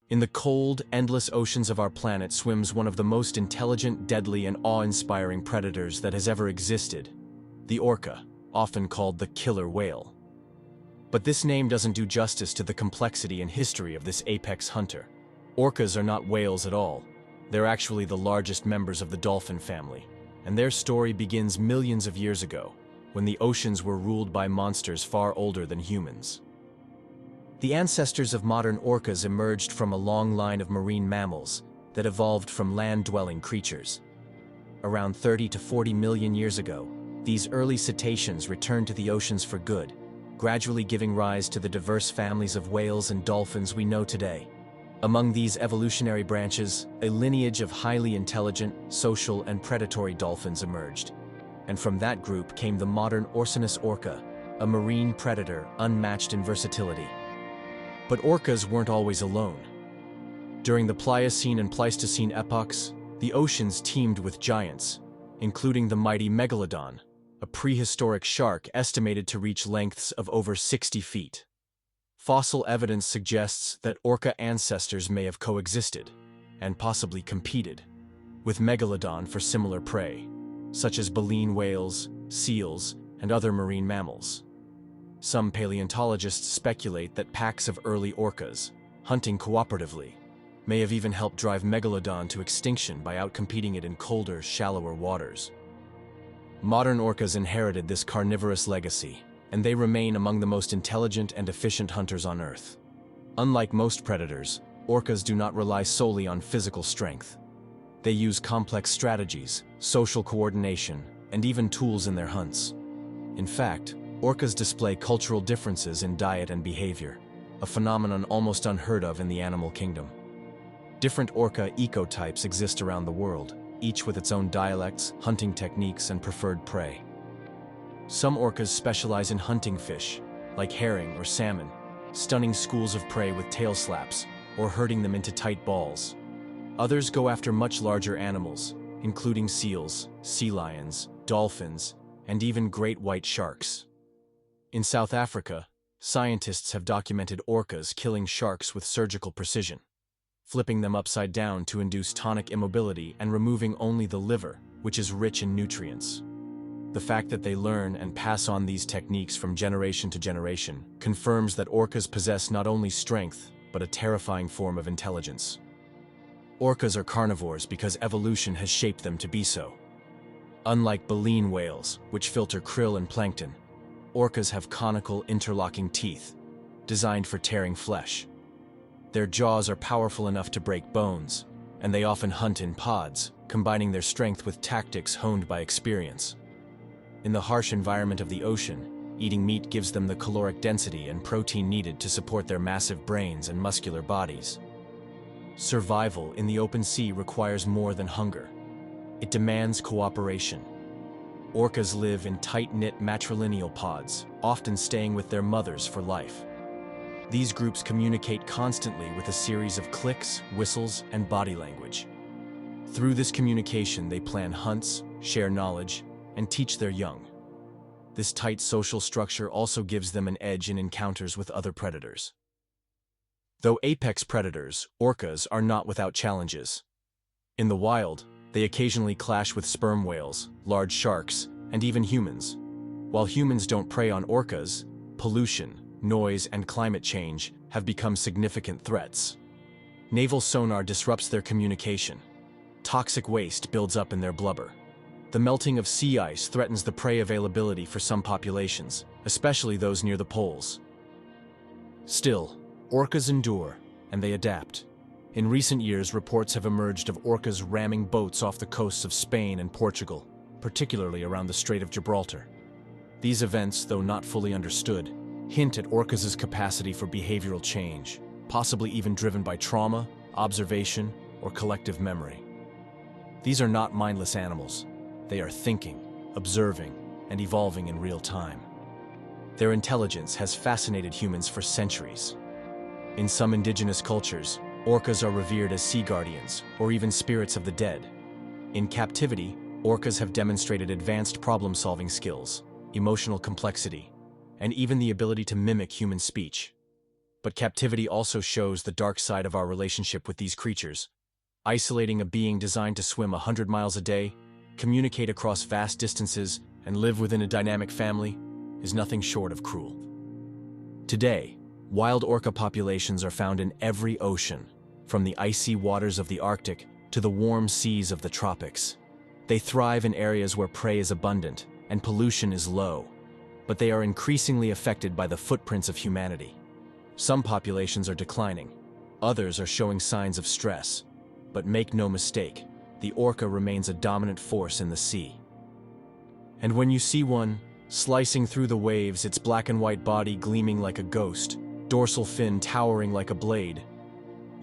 In the cold, endless oceans of our planet swims one of the most intelligent, deadly, and awe-inspiring predators that has ever existed, the orca, often called the killer whale. But this name doesn't do justice to the complexity and history of this apex hunter. Orcas are not whales at all. They're actually the largest members of the dolphin family, and their story begins millions of years ago, when the oceans were ruled by monsters far older than humans. The ancestors of modern orcas emerged from a long line of marine mammals that evolved from land-dwelling creatures. Around 30 to 40 million years ago, these early cetaceans returned to the oceans for good, gradually giving rise to the diverse families of whales and dolphins we know today. Among these evolutionary branches, a lineage of highly intelligent, social, and predatory dolphins emerged. And from that group came the modern Orcinus orca, a marine predator unmatched in versatility. But orcas weren't always alone. During the Pliocene and Pleistocene epochs, the oceans teemed with giants, including the mighty megalodon, a prehistoric shark estimated to reach lengths of over 60 feet. Fossil evidence suggests that orca ancestors may have coexisted, and possibly competed, with megalodon for similar prey, such as baleen whales, seals, and other marine mammals. Some paleontologists speculate that packs of early orcas, hunting cooperatively, may have even helped drive megalodon to extinction by outcompeting it in colder, shallower waters. Modern orcas inherited this carnivorous legacy, and they remain among the most intelligent and efficient hunters on Earth. Unlike most predators, orcas do not rely solely on physical strength. They use complex strategies, social coordination, and even tools in their hunts. In fact, orcas display cultural differences in diet and behavior, a phenomenon almost unheard of in the animal kingdom. Different orca ecotypes exist around the world, each with its own dialects, hunting techniques, and preferred prey. Some orcas specialize in hunting fish, like herring or salmon, stunning schools of prey with tail slaps, or herding them into tight balls. Others go after much larger animals, including seals, sea lions, dolphins, and even great white sharks. In South Africa, scientists have documented orcas killing sharks with surgical precision, flipping them upside down to induce tonic immobility and removing only the liver, which is rich in nutrients. The fact that they learn and pass on these techniques from generation to generation confirms that orcas possess not only strength, but a terrifying form of intelligence. Orcas are carnivores because evolution has shaped them to be so. Unlike baleen whales, which filter krill and plankton, orcas have conical, interlocking teeth, designed for tearing flesh. Their jaws are powerful enough to break bones, and they often hunt in pods, combining their strength with tactics honed by experience. In the harsh environment of the ocean, eating meat gives them the caloric density and protein needed to support their massive brains and muscular bodies. Survival in the open sea requires more than hunger. It demands cooperation. Orcas live in tight-knit matrilineal pods, often staying with their mothers for life. These groups communicate constantly with a series of clicks, whistles, and body language. Through this communication, they plan hunts, share knowledge, and teach their young. This tight social structure also gives them an edge in encounters with other predators. Though apex predators, orcas are not without challenges. In the wild, they occasionally clash with sperm whales, large sharks, and even humans. While humans don't prey on orcas, pollution, noise, and climate change have become significant threats. Naval sonar disrupts their communication. Toxic waste builds up in their blubber. The melting of sea ice threatens the prey availability for some populations, especially those near the poles. Still, orcas endure, and they adapt. In recent years, reports have emerged of orcas ramming boats off the coasts of Spain and Portugal, particularly around the Strait of Gibraltar. These events, though not fully understood, hint at orcas' capacity for behavioral change, possibly even driven by trauma, observation, or collective memory. These are not mindless animals. They are thinking, observing, and evolving in real time. Their intelligence has fascinated humans for centuries. In some indigenous cultures, orcas are revered as sea guardians, or even spirits of the dead. In captivity, orcas have demonstrated advanced problem-solving skills, emotional complexity, and even the ability to mimic human speech. But captivity also shows the dark side of our relationship with these creatures. Isolating a being designed to swim 100 miles a day, communicate across vast distances, and live within a dynamic family is nothing short of cruel. Today, wild orca populations are found in every ocean, from the icy waters of the Arctic to the warm seas of the tropics. They thrive in areas where prey is abundant and pollution is low, but they are increasingly affected by the footprints of humanity. Some populations are declining, others are showing signs of stress, but make no mistake, the orca remains a dominant force in the sea. And when you see one, slicing through the waves, its black and white body gleaming like a ghost, dorsal fin towering like a blade,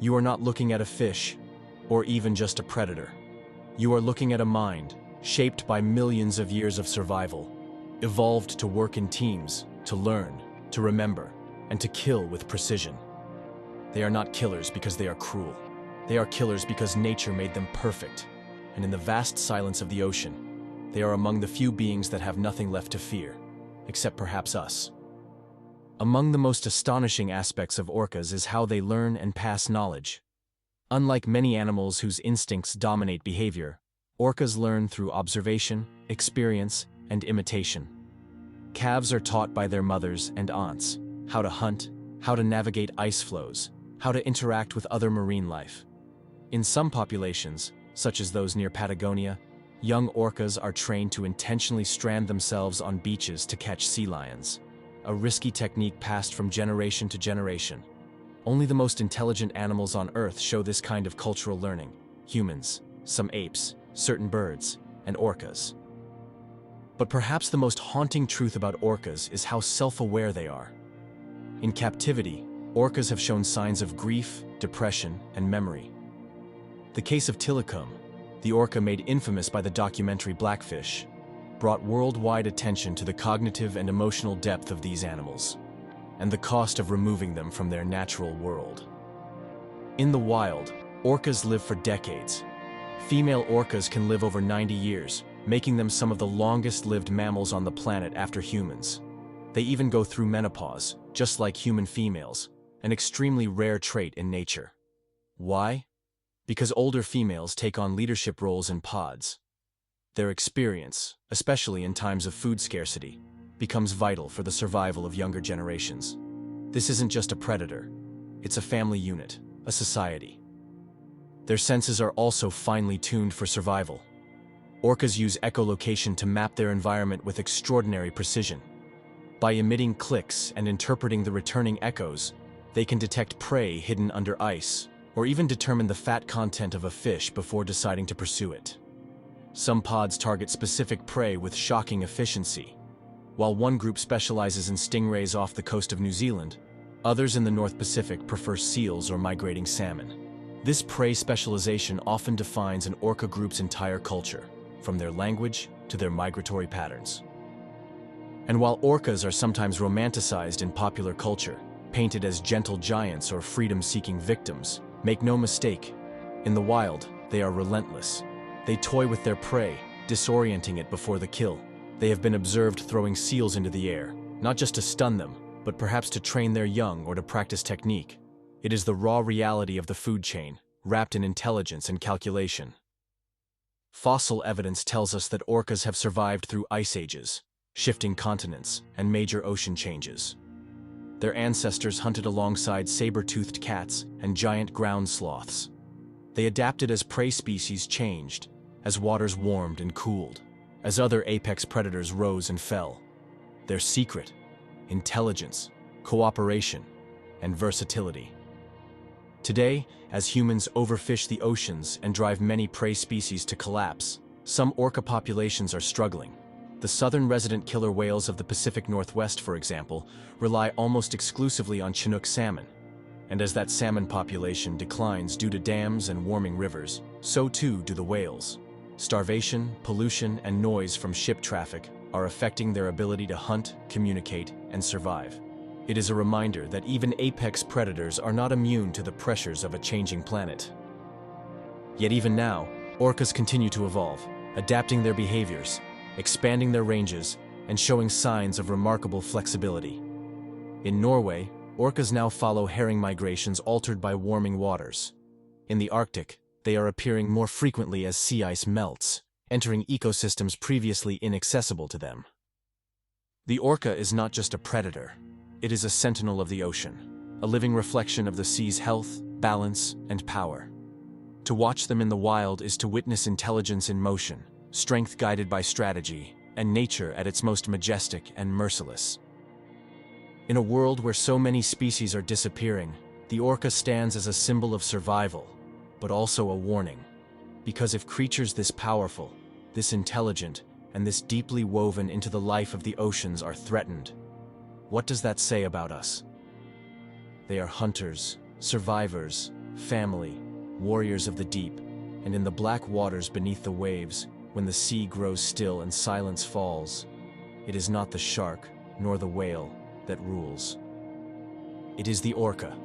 you are not looking at a fish, or even just a predator. You are looking at a mind, shaped by millions of years of survival, evolved to work in teams, to learn, to remember, and to kill with precision. They are not killers because they are cruel. They are killers because nature made them perfect, and in the vast silence of the ocean, they are among the few beings that have nothing left to fear, except perhaps us. Among the most astonishing aspects of orcas is how they learn and pass knowledge. Unlike many animals whose instincts dominate behavior, orcas learn through observation, experience, and imitation. Calves are taught by their mothers and aunts how to hunt, how to navigate ice floes, how to interact with other marine life. In some populations, such as those near Patagonia, young orcas are trained to intentionally strand themselves on beaches to catch sea lions, a risky technique passed from generation to generation. Only the most intelligent animals on Earth show this kind of cultural learning: humans, some apes, certain birds, and orcas. But perhaps the most haunting truth about orcas is how self-aware they are. In captivity, orcas have shown signs of grief, depression, and memory. The case of Tilikum, the orca made infamous by the documentary Blackfish, brought worldwide attention to the cognitive and emotional depth of these animals, and the cost of removing them from their natural world. In the wild, orcas live for decades. Female orcas can live over 90 years, making them some of the longest-lived mammals on the planet after humans. They even go through menopause, just like human females, an extremely rare trait in nature. Why? Because older females take on leadership roles in pods. Their experience, especially in times of food scarcity, becomes vital for the survival of younger generations. This isn't just a predator, it's a family unit, a society. Their senses are also finely tuned for survival. Orcas use echolocation to map their environment with extraordinary precision. By emitting clicks and interpreting the returning echoes, they can detect prey hidden under ice, or even determine the fat content of a fish before deciding to pursue it. Some pods target specific prey with shocking efficiency. While one group specializes in stingrays off the coast of New Zealand, others in the North Pacific prefer seals or migrating salmon. This prey specialization often defines an orca group's entire culture, from their language to their migratory patterns. And while orcas are sometimes romanticized in popular culture, painted as gentle giants or freedom-seeking victims, make no mistake, in the wild, they are relentless. They toy with their prey, disorienting it before the kill. They have been observed throwing seals into the air, not just to stun them, but perhaps to train their young or to practice technique. It is the raw reality of the food chain, wrapped in intelligence and calculation. Fossil evidence tells us that orcas have survived through ice ages, shifting continents, and major ocean changes. Their ancestors hunted alongside saber-toothed cats and giant ground sloths. They adapted as prey species changed, as waters warmed and cooled, as other apex predators rose and fell. Their secret: intelligence, cooperation, and versatility. Today, as humans overfish the oceans and drive many prey species to collapse, some orca populations are struggling. The southern resident killer whales of the Pacific Northwest, for example, rely almost exclusively on Chinook salmon. And as that salmon population declines due to dams and warming rivers, so too do the whales. Starvation, pollution, and noise from ship traffic are affecting their ability to hunt, communicate, and survive. It is a reminder that even apex predators are not immune to the pressures of a changing planet. Yet even now, orcas continue to evolve, adapting their behaviors, expanding their ranges, and showing signs of remarkable flexibility. In Norway, Orcas now follow herring migrations altered by warming waters. In the Arctic, they are appearing more frequently as sea ice melts, entering ecosystems previously inaccessible to them. The orca is not just a predator. It is a sentinel of the ocean, a living reflection of the sea's health, balance, and power. To watch them in the wild is to witness intelligence in motion, strength guided by strategy, and nature at its most majestic and merciless. In a world where so many species are disappearing, the orca stands as a symbol of survival, but also a warning. Because if creatures this powerful, this intelligent, and this deeply woven into the life of the oceans are threatened, what does that say about us? They are hunters, survivors, family, warriors of the deep, and in the black waters beneath the waves, when the sea grows still and silence falls, it is not the shark nor the whale that rules. It is the orca,